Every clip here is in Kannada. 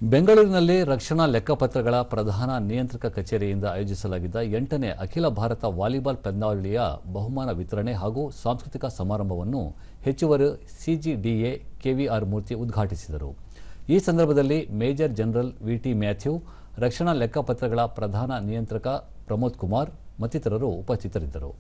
ಬೆಂಗಳೂರಿನಲ್ಲಿ ರಕ್ಷಣಾ ಲೆಕ್ಕಪತ್ರಗಳ ಪ್ರಧಾನ ನಿಯಂತ್ರಕ ಕಚೇರಿಯಿಂದ ಆಯೋಜಿಸಲಾಗಿದ್ದ 8ನೇ ಅಖಿಲ ಭಾರತ ವಾಲಿಬಾಲ್ ಪಂದ್ಯಾವಳಿಯ ಬಹುಮಾನ ವಿತರಣೆ ಹಾಗೂ ಸಾಂಸ್ಕೃತಿಕ ಸಮಾರಂಭವನ್ನು ಹೆಚ್ಚುವರಿ ಸಿಜಿಡಿಎ ಕೆವಿಆರ್ ಮೂರ್ತಿ ಉದ್ಘಾಟಿಸಿದರು. ಈ ಸಂದರ್ಭದಲ್ಲಿ ಮೇಜರ್ ಜನರಲ್ ವಿಟಿ ಮ್ಯಾಥ್ಯೂ, ರಕ್ಷಣಾ ಲೆಕ್ಕಪತ್ರಗಳ ಪ್ರಧಾನ ನಿಯಂತ್ರಕ ಪ್ರಮೋದ್ ಕುಮಾರ್ ಮತ್ತಿತರರು ಉಪಸ್ಥಿತರಿದ್ದರು.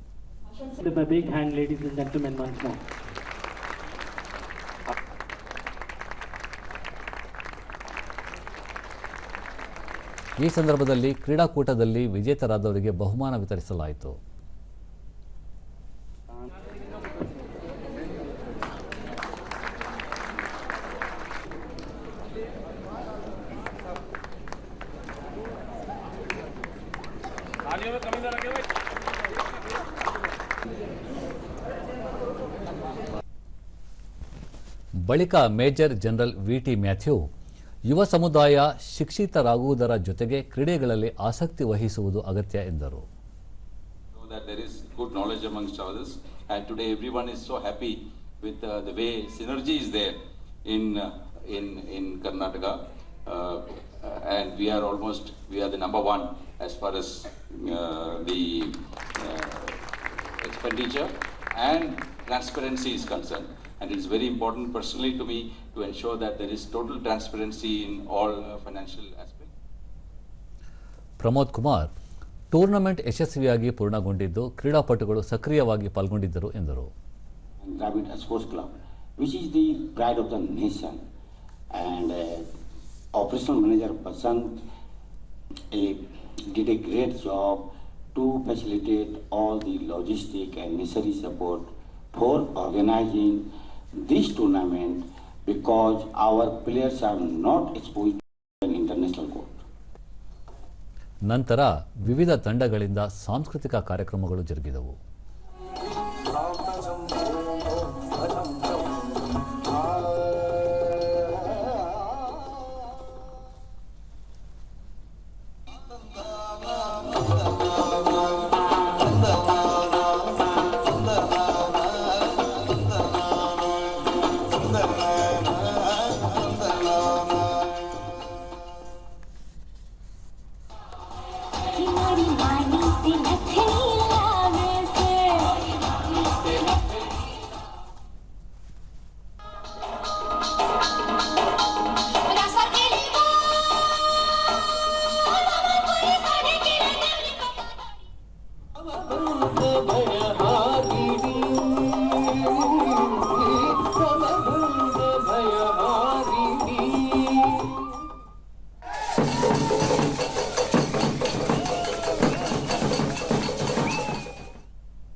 ಈ ಸಂದರ್ಭದಲ್ಲಿ ಕ್ರೀಡಾಕೂಟದಲ್ಲಿ ವಿಜೇತರಾದವರಿಗೆ ಬಹುಮಾನ ವಿತರಿಸಲಾಯಿತು. ಬಳಿಕ ಮೇಜರ್ ಜನರಲ್ ವಿಟಿ ಮ್ಯಾಥ್ಯೂ, ಯುವ ಸಮುದಾಯ ಶಿಕ್ಷಿತರಾಗುವುದರ ಜೊತೆಗೆ ಕ್ರೀಡೆಗಳಲ್ಲಿ ಆಸಕ್ತಿ ವಹಿಸುವುದು ಅಗತ್ಯ ಎಂದರು. There is good knowledge amongst others, and today everyone is so happy with the way synergy is there in Karnataka, and we are the number one as far as the expenditure and transparency is concerned. And it is very important personally to me to ensure that there is total transparency in all financial aspects. Pramod Kumar, tournament ಯಶಸ್ವಿಯಾಗಿ ಪೂರ್ಣಗೊಂಡಿದ್ದು ಕ್ರೀಡಾಪಟುಗಳು ಸಕ್ರಿಯವಾಗಿ ಪಾಲ್ಗೊಂಡಿದ್ದರು ಎಂದರು. Dravid Sports Club, which is the pride of the nation, and operational manager Basant did a great job to facilitate all the logistic and necessary support for organizing this tournament, because our players are not exposed to an international court. ನಂತರ ವಿವಿಧ ತಂಡಗಳಿಂದ ಸಾಂಸ್ಕೃತಿಕ ಕಾರ್ಯಕ್ರಮಗಳು ಜರುಗಿದವು.